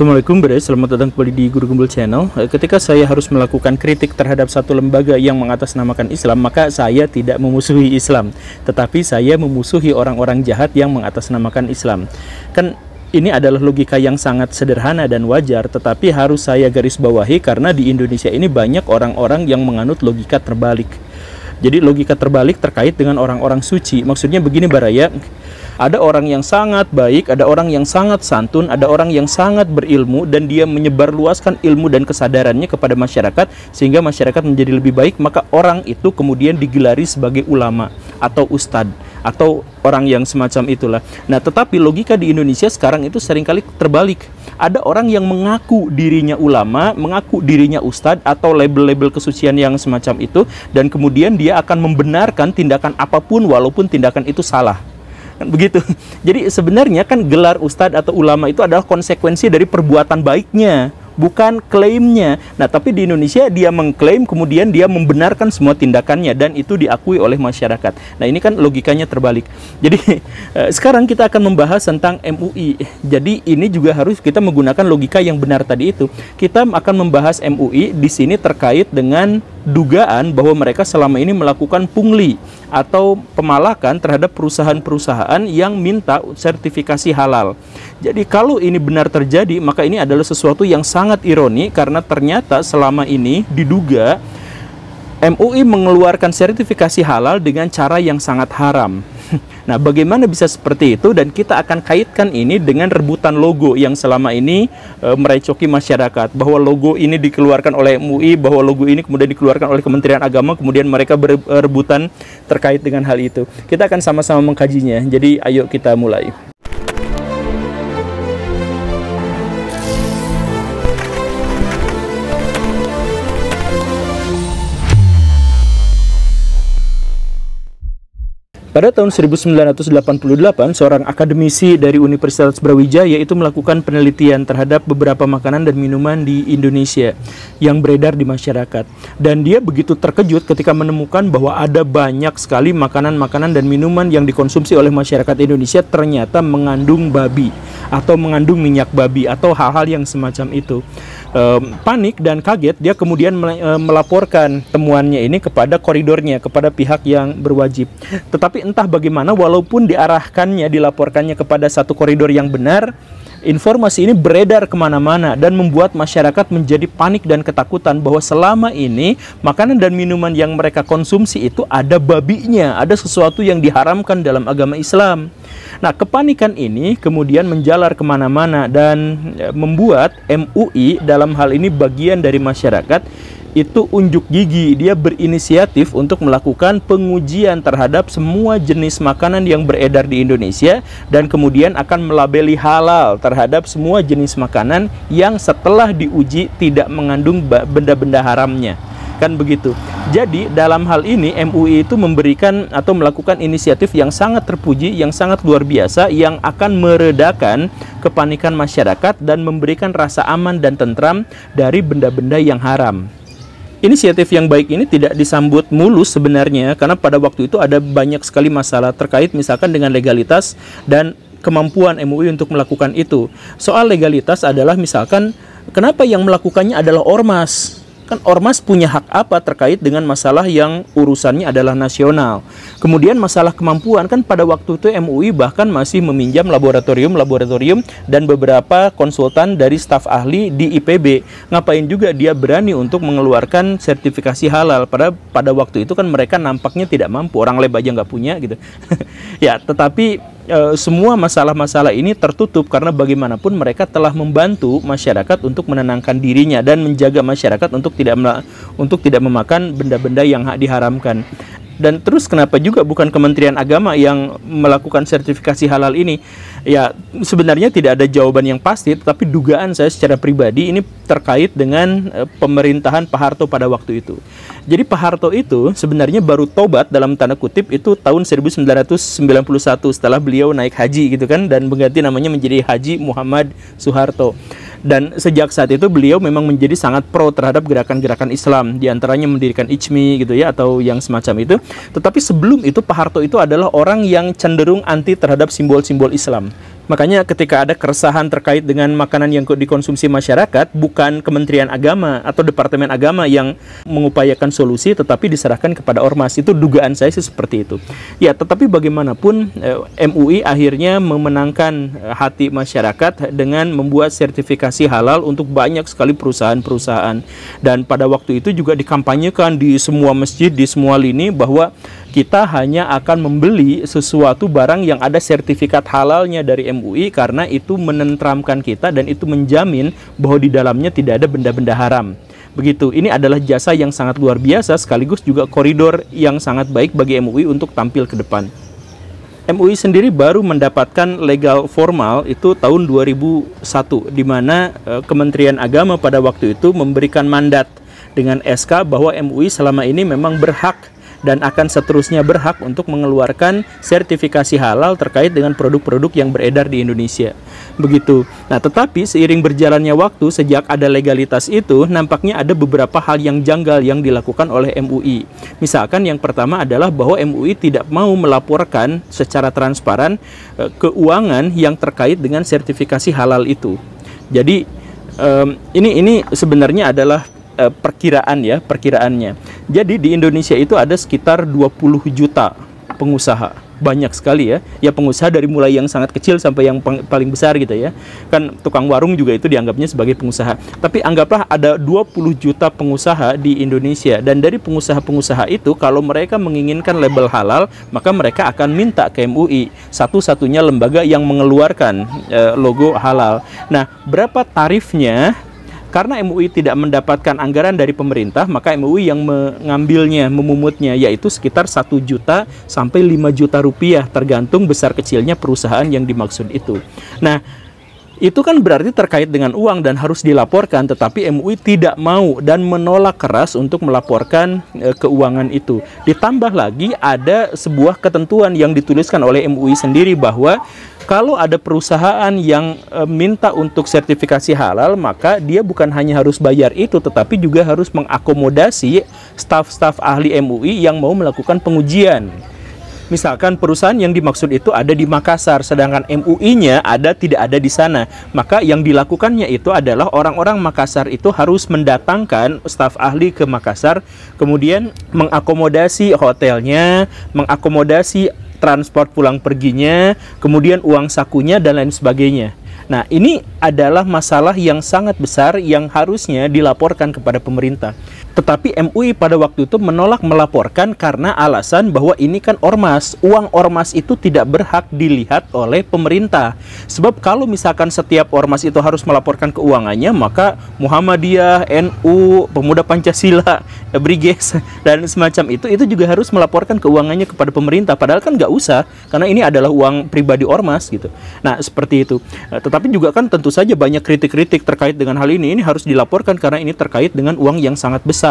Assalamualaikum Bre, selamat datang kembali di Guru Gembul Channel. Ketika saya harus melakukan kritik terhadap satu lembaga yang mengatasnamakan Islam, maka saya tidak memusuhi Islam, tetapi saya memusuhi orang-orang jahat yang mengatasnamakan Islam. Kan ini adalah logika yang sangat sederhana dan wajar, tetapi harus saya garis bawahi karena di Indonesia ini banyak orang-orang yang menganut logika terbalik. Jadi logika terbalik terkait dengan orang-orang suci. Maksudnya begini Baraya, ada orang yang sangat baik, ada orang yang sangat santun, ada orang yang sangat berilmu, dan dia menyebarluaskan ilmu dan kesadarannya kepada masyarakat sehingga masyarakat menjadi lebih baik. Maka orang itu kemudian digelari sebagai ulama atau ustadz atau orang yang semacam itulah. Nah, tetapi logika di Indonesia sekarang itu seringkali terbalik. Ada orang yang mengaku dirinya ulama, mengaku dirinya ustadz atau label-label kesucian yang semacam itu, dan kemudian dia akan membenarkan tindakan apapun walaupun tindakan itu salah. Begitu. Jadi sebenarnya kan gelar ustadz atau ulama itu adalah konsekuensi dari perbuatan baiknya, bukan klaimnya. Nah, tapi di Indonesia dia mengklaim, kemudian dia membenarkan semua tindakannya, dan itu diakui oleh masyarakat. Nah, ini kan logikanya terbalik. Jadi sekarang kita akan membahas tentang MUI. Jadi ini juga harus kita menggunakan logika yang benar tadi itu. Kita akan membahas MUI di sini terkait dengan dugaan bahwa mereka selama ini melakukan pungli atau pemalakan terhadap perusahaan-perusahaan yang minta sertifikasi halal. Jadi kalau ini benar terjadi, maka ini adalah sesuatu yang sangat ironi karena ternyata selama ini diduga MUI mengeluarkan sertifikasi halal dengan cara yang sangat haram. Nah, bagaimana bisa seperti itu? Dan kita akan kaitkan ini dengan rebutan logo yang selama ini merecoki masyarakat. Bahwa logo ini dikeluarkan oleh MUI, bahwa logo ini kemudian dikeluarkan oleh Kementerian Agama, kemudian mereka berebutan terkait dengan hal itu. Kita akan sama-sama mengkajinya. Jadi ayo kita mulai. Pada tahun 1988, seorang akademisi dari Universitas Brawijaya itu melakukan penelitian terhadap beberapa makanan dan minuman di Indonesia yang beredar di masyarakat. Dan dia begitu terkejut ketika menemukan bahwa ada banyak sekali makanan-makanan dan minuman yang dikonsumsi oleh masyarakat Indonesia ternyata mengandung babi atau mengandung minyak babi atau hal-hal yang semacam itu. Panik dan kaget, dia kemudian melaporkan temuannya ini kepada koridornya, kepada pihak yang berwajib. Tetapi entah bagaimana, walaupun dilaporkannya kepada satu koridor yang benar, informasi ini beredar kemana-mana dan membuat masyarakat menjadi panik dan ketakutan bahwa selama ini makanan dan minuman yang mereka konsumsi itu ada babinya, ada sesuatu yang diharamkan dalam agama Islam. Nah, kepanikan ini kemudian menjalar kemana-mana dan membuat MUI dalam hal ini bagian dari masyarakat itu unjuk gigi. Dia berinisiatif untuk melakukan pengujian terhadap semua jenis makanan yang beredar di Indonesia dan kemudian akan melabeli halal terhadap semua jenis makanan yang setelah diuji tidak mengandung benda-benda haramnya. Kan begitu. Jadi dalam hal ini MUI itu memberikan atau melakukan inisiatif yang sangat terpuji, yang sangat luar biasa, yang akan meredakan kepanikan masyarakat dan memberikan rasa aman dan tentram dari benda-benda yang haram. Inisiatif yang baik ini tidak disambut mulus sebenarnya, karena pada waktu itu ada banyak sekali masalah terkait misalkan dengan legalitas dan kemampuan MUI untuk melakukan itu. Soal legalitas adalah misalkan kenapa yang melakukannya adalah ormas? Kan ormas punya hak apa terkait dengan masalah yang urusannya adalah nasional. Kemudian masalah kemampuan, kan pada waktu itu MUI bahkan masih meminjam laboratorium dan beberapa konsultan dari staf ahli di IPB. Ngapain juga dia berani untuk mengeluarkan sertifikasi halal, pada waktu itu kan mereka nampaknya tidak mampu, orang lab aja nggak punya gitu. Ya, tetapi semua masalah-masalah ini tertutup karena bagaimanapun mereka telah membantu masyarakat untuk menenangkan dirinya dan menjaga masyarakat untuk tidak memakan benda-benda yang diharamkan. Dan terus kenapa juga bukan Kementerian Agama yang melakukan sertifikasi halal ini? Ya, sebenarnya tidak ada jawaban yang pasti, tetapi dugaan saya secara pribadi ini terkait dengan pemerintahan Pak Harto pada waktu itu. Jadi Pak Harto itu sebenarnya baru tobat dalam tanda kutip itu tahun 1991 setelah beliau naik haji gitu kan, dan mengganti namanya menjadi Haji Muhammad Soeharto. Dan sejak saat itu beliau memang menjadi sangat pro terhadap gerakan-gerakan Islam, diantaranya mendirikan ICMI gitu ya, atau yang semacam itu. Tetapi sebelum itu Pak Harto itu adalah orang yang cenderung anti terhadap simbol-simbol Islam. Makanya ketika ada keresahan terkait dengan makanan yang dikonsumsi masyarakat, bukan Kementerian Agama atau Departemen Agama yang mengupayakan solusi, tetapi diserahkan kepada ormas. Itu dugaan saya sih seperti itu. Ya, tetapi bagaimanapun MUI akhirnya memenangkan hati masyarakat dengan membuat sertifikasi halal untuk banyak sekali perusahaan-perusahaan. Dan pada waktu itu juga dikampanyekan di semua masjid, di semua lini, bahwa kita hanya akan membeli sesuatu barang yang ada sertifikat halalnya dari MUI, karena itu menenteramkan kita dan itu menjamin bahwa di dalamnya tidak ada benda-benda haram. Begitu, ini adalah jasa yang sangat luar biasa, sekaligus juga koridor yang sangat baik bagi MUI untuk tampil ke depan. MUI sendiri baru mendapatkan legal formal itu tahun 2001, di mana Kementerian Agama pada waktu itu memberikan mandat dengan SK bahwa MUI selama ini memang berhak dan akan seterusnya berhak untuk mengeluarkan sertifikasi halal terkait dengan produk-produk yang beredar di Indonesia. Begitu. Nah, tetapi seiring berjalannya waktu, sejak ada legalitas itu, nampaknya ada beberapa hal yang janggal yang dilakukan oleh MUI. Misalkan yang pertama adalah bahwa MUI tidak mau melaporkan secara transparan keuangan yang terkait dengan sertifikasi halal itu. Jadi ini sebenarnya adalah perkiraannya. Jadi di Indonesia itu ada sekitar 20 juta pengusaha. Banyak sekali ya. Ya, pengusaha dari mulai yang sangat kecil sampai yang paling besar gitu ya. Kan tukang warung juga itu dianggapnya sebagai pengusaha. Tapi anggaplah ada 20 juta pengusaha di Indonesia. Dan dari pengusaha-pengusaha itu, kalau mereka menginginkan label halal, maka mereka akan minta ke MUI, satu-satunya lembaga yang mengeluarkan logo halal. Nah, berapa tarifnya? Karena MUI tidak mendapatkan anggaran dari pemerintah, maka MUI yang mengambilnya, memumutnya, yaitu sekitar 1 juta sampai 5 juta rupiah, tergantung besar kecilnya perusahaan yang dimaksud itu. Nah, itu kan berarti terkait dengan uang dan harus dilaporkan, tetapi MUI tidak mau dan menolak keras untuk melaporkan keuangan itu. Ditambah lagi ada sebuah ketentuan yang dituliskan oleh MUI sendiri bahwa kalau ada perusahaan yang minta untuk sertifikasi halal, maka dia bukan hanya harus bayar itu, tetapi juga harus mengakomodasi staf-staf ahli MUI yang mau melakukan pengujian. Misalkan perusahaan yang dimaksud itu ada di Makassar, sedangkan MUI-nya tidak ada di sana. Maka yang dilakukannya itu adalah orang-orang Makassar itu harus mendatangkan staf ahli ke Makassar, kemudian mengakomodasi hotelnya, mengakomodasi transport pulang perginya, kemudian uang sakunya, dan lain sebagainya. Nah, ini adalah masalah yang sangat besar yang harusnya dilaporkan kepada pemerintah. Tetapi MUI pada waktu itu menolak melaporkan karena alasan bahwa ini kan ormas. Uang ormas itu tidak berhak dilihat oleh pemerintah. Sebab kalau misalkan setiap ormas itu harus melaporkan keuangannya, maka Muhammadiyah, NU, Pemuda Pancasila, Briges, dan semacam itu juga harus melaporkan keuangannya kepada pemerintah. Padahal kan nggak usah, karena ini adalah uang pribadi ormas gitu. Nah, seperti itu. Tetapi juga kan tentu saja banyak kritik-kritik terkait dengan hal ini. Ini harus dilaporkan karena ini terkait dengan uang yang sangat besar.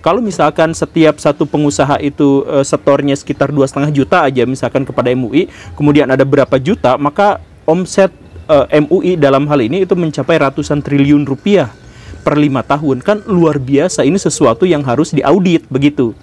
Kalau misalkan setiap satu pengusaha itu setornya sekitar 2,5 juta aja misalkan kepada MUI, kemudian ada berapa juta, maka omset MUI dalam hal ini itu mencapai ratusan triliun rupiah per 5 tahun. Kan luar biasa, ini sesuatu yang harus diaudit begitu.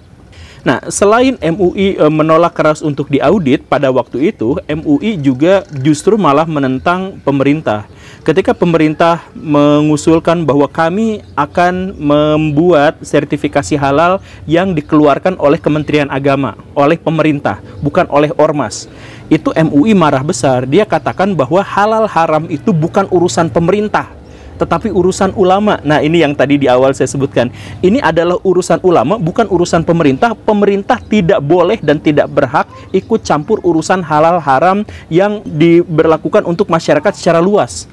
Nah, selain MUI menolak keras untuk diaudit, pada waktu itu MUI juga justru malah menentang pemerintah. Ketika pemerintah mengusulkan bahwa kami akan membuat sertifikasi halal yang dikeluarkan oleh Kementerian Agama, oleh pemerintah, bukan oleh ormas, itu MUI marah besar. Dia katakan bahwa halal haram itu bukan urusan pemerintah, tetapi urusan ulama. Nah, ini yang tadi di awal saya sebutkan. Ini adalah urusan ulama, bukan urusan pemerintah. Pemerintah tidak boleh dan tidak berhak ikut campur urusan halal haram yang diberlakukan untuk masyarakat secara luas.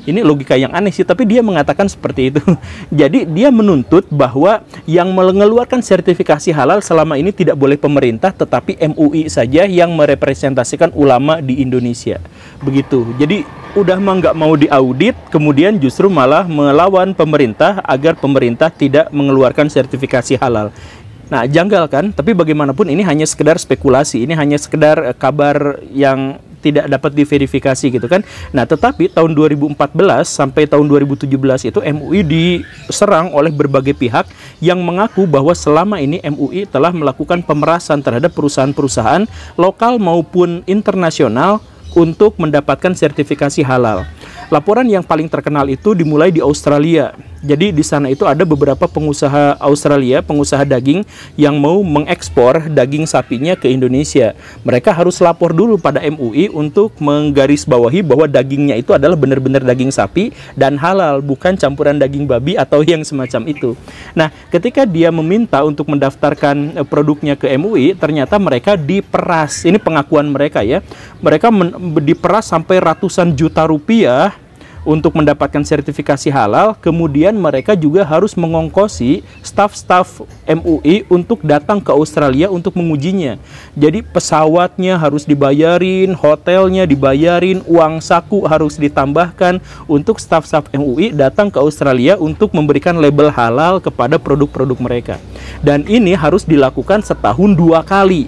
Ini logika yang aneh sih, tapi dia mengatakan seperti itu. Jadi dia menuntut bahwa yang mengeluarkan sertifikasi halal selama ini tidak boleh pemerintah, tetapi MUI saja yang merepresentasikan ulama di Indonesia. Begitu. Jadi udah mah nggak mau diaudit, kemudian justru malah melawan pemerintah agar pemerintah tidak mengeluarkan sertifikasi halal. Nah, janggal kan? Tapi bagaimanapun ini hanya sekedar spekulasi, ini hanya sekedar kabar yang tidak dapat diverifikasi gitu kan. Nah, tetapi tahun 2014 sampai tahun 2017 itu MUI diserang oleh berbagai pihak yang mengaku bahwa selama ini MUI telah melakukan pemerasan terhadap perusahaan-perusahaan lokal maupun internasional untuk mendapatkan sertifikasi halal. Laporan yang paling terkenal itu dimulai di Australia. Jadi di sana itu ada beberapa pengusaha Australia, pengusaha daging yang mau mengekspor daging sapinya ke Indonesia. Mereka harus lapor dulu pada MUI untuk menggarisbawahi bahwa dagingnya itu adalah benar-benar daging sapi dan halal, bukan campuran daging babi atau yang semacam itu. Nah, ketika dia meminta untuk mendaftarkan produknya ke MUI, ternyata mereka diperas. Ini pengakuan mereka ya. Mereka diperas sampai ratusan juta rupiah untuk mendapatkan sertifikasi halal. Kemudian mereka juga harus mengongkosi staf-staf MUI untuk datang ke Australia untuk mengujinya. Jadi pesawatnya harus dibayarin, hotelnya dibayarin, uang saku harus ditambahkan untuk staf-staf MUI datang ke Australia untuk memberikan label halal kepada produk-produk mereka. Dan ini harus dilakukan setahun 2 kali.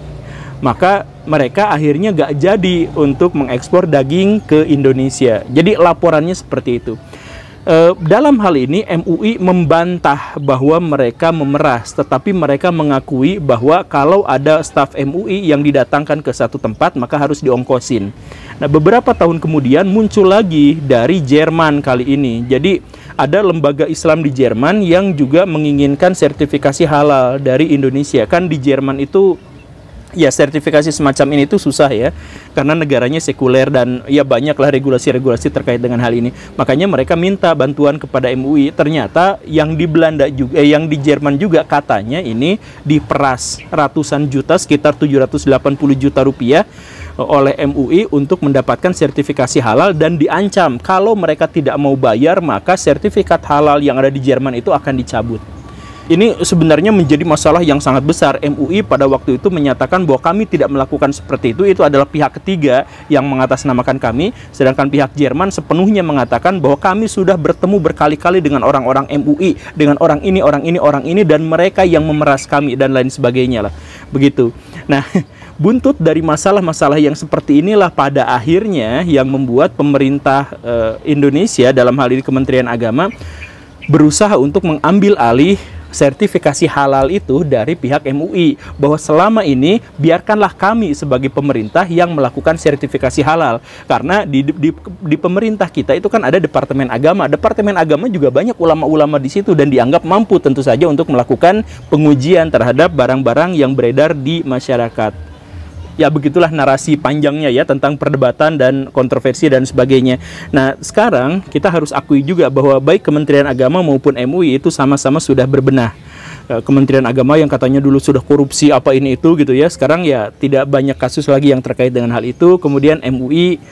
Maka mereka akhirnya gak jadi untuk mengekspor daging ke Indonesia. Jadi laporannya seperti itu. Dalam hal ini MUI membantah bahwa mereka memeras, tetapi mereka mengakui bahwa kalau ada staf MUI yang didatangkan ke satu tempat maka harus diongkosin. Nah, beberapa tahun kemudian muncul lagi dari Jerman kali ini. Jadi ada lembaga Islam di Jerman yang juga menginginkan sertifikasi halal dari Indonesia. Kan di Jerman itu ya sertifikasi semacam ini tuh susah ya, karena negaranya sekuler dan ya banyaklah regulasi-regulasi terkait dengan hal ini. Makanya mereka minta bantuan kepada MUI. Ternyata yang di Belanda juga, yang di Jerman juga katanya ini diperas ratusan juta, sekitar 780 juta rupiah oleh MUI untuk mendapatkan sertifikasi halal, dan diancam kalau mereka tidak mau bayar maka sertifikat halal yang ada di Jerman itu akan dicabut. Ini sebenarnya menjadi masalah yang sangat besar. MUI pada waktu itu menyatakan bahwa kami tidak melakukan seperti itu adalah pihak ketiga yang mengatasnamakan kami, sedangkan pihak Jerman sepenuhnya mengatakan bahwa kami sudah bertemu berkali-kali dengan orang-orang MUI, dengan orang ini, dan mereka yang memeras kami, dan lain sebagainya lah. Begitu. Nah, buntut dari masalah-masalah yang seperti inilah pada akhirnya yang membuat pemerintah Indonesia, dalam hal ini Kementerian Agama, berusaha untuk mengambil alih sertifikasi halal itu dari pihak MUI, bahwa selama ini biarkanlah kami sebagai pemerintah yang melakukan sertifikasi halal, karena di pemerintah kita itu kan ada Departemen Agama juga banyak ulama-ulama di situ dan dianggap mampu tentu saja untuk melakukan pengujian terhadap barang-barang yang beredar di masyarakat. Ya begitulah narasi panjangnya ya tentang perdebatan dan kontroversi dan sebagainya. Nah, sekarang kita harus akui juga bahwa baik Kementerian Agama maupun MUI itu sama-sama sudah berbenah. Kementerian Agama yang katanya dulu sudah korupsi apa ini itu gitu ya, sekarang ya tidak banyak kasus lagi yang terkait dengan hal itu. Kemudian MUI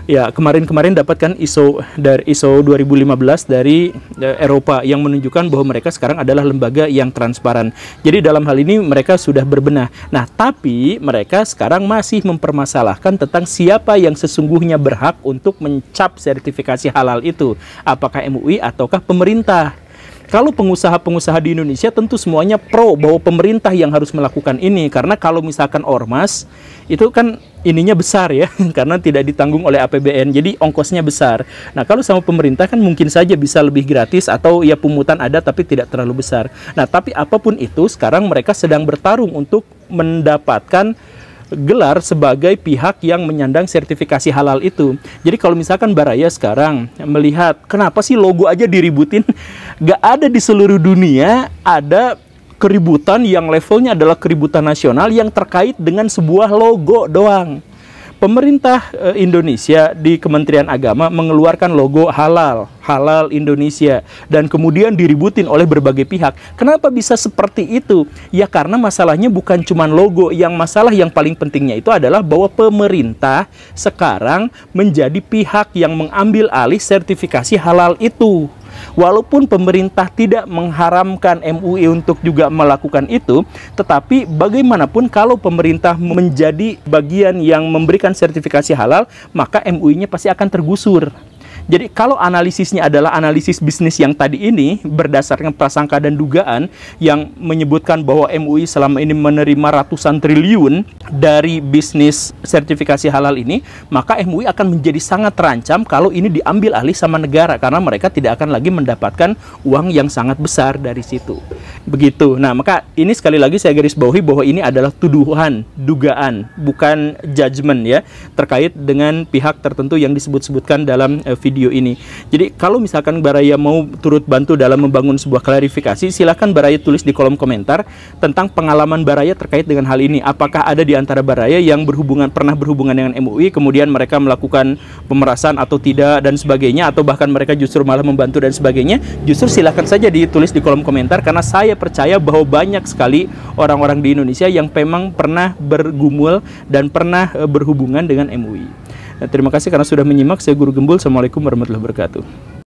ya kemarin dapatkan ISO 2015 dari Eropa yang menunjukkan bahwa mereka sekarang adalah lembaga yang transparan. Jadi dalam hal ini mereka sudah berbenah. Nah, tapi mereka sekarang masih mempermasalahkan tentang siapa yang sesungguhnya berhak untuk mencap sertifikasi halal itu. Apakah MUI ataukah pemerintah? Kalau pengusaha-pengusaha di Indonesia tentu semuanya pro bahwa pemerintah yang harus melakukan ini, karena kalau misalkan ormas itu kan ininya besar ya, karena tidak ditanggung oleh APBN, jadi ongkosnya besar. Nah, kalau sama pemerintah kan mungkin saja bisa lebih gratis atau ya pungutan ada tapi tidak terlalu besar. Nah, tapi apapun itu sekarang mereka sedang bertarung untuk mendapatkan gelar sebagai pihak yang menyandang sertifikasi halal itu. Jadi kalau misalkan Baraya sekarang melihat kenapa sih logo aja diributin, gak ada di seluruh dunia ada keributan yang levelnya adalah keributan nasional yang terkait dengan sebuah logo doang. Pemerintah Indonesia di Kementerian Agama mengeluarkan logo halal Indonesia, dan kemudian diributin oleh berbagai pihak. Kenapa bisa seperti itu? Ya karena masalahnya bukan cuma logo, yang masalah yang paling pentingnya itu adalah bahwa pemerintah sekarang menjadi pihak yang mengambil alih sertifikasi halal itu. Walaupun pemerintah tidak mengharamkan MUI untuk juga melakukan itu, tetapi bagaimanapun kalau pemerintah menjadi bagian yang memberikan sertifikasi halal, maka MUI-nya pasti akan tergusur. Jadi kalau analisisnya adalah analisis bisnis yang tadi ini berdasarkan prasangka dan dugaan yang menyebutkan bahwa MUI selama ini menerima ratusan triliun dari bisnis sertifikasi halal ini, maka MUI akan menjadi sangat terancam kalau ini diambil alih sama negara, karena mereka tidak akan lagi mendapatkan uang yang sangat besar dari situ. Begitu. Nah, maka ini sekali lagi saya garis bawahi bahwa ini adalah tuduhan, dugaan, bukan judgement ya, terkait dengan pihak tertentu yang disebut-sebutkan dalam video ini. Jadi kalau misalkan Baraya mau turut bantu dalam membangun sebuah klarifikasi, silakan Baraya tulis di kolom komentar tentang pengalaman Baraya terkait dengan hal ini. Apakah ada di antara Baraya yang pernah berhubungan dengan MUI, kemudian mereka melakukan pemerasan atau tidak dan sebagainya, atau bahkan mereka justru malah membantu dan sebagainya. Justru silakan saja ditulis di kolom komentar, karena saya percaya bahwa banyak sekali orang-orang di Indonesia yang memang pernah bergumul dan pernah berhubungan dengan MUI. Terima kasih karena sudah menyimak. Saya Guru Gembul. Assalamualaikum warahmatullahi wabarakatuh.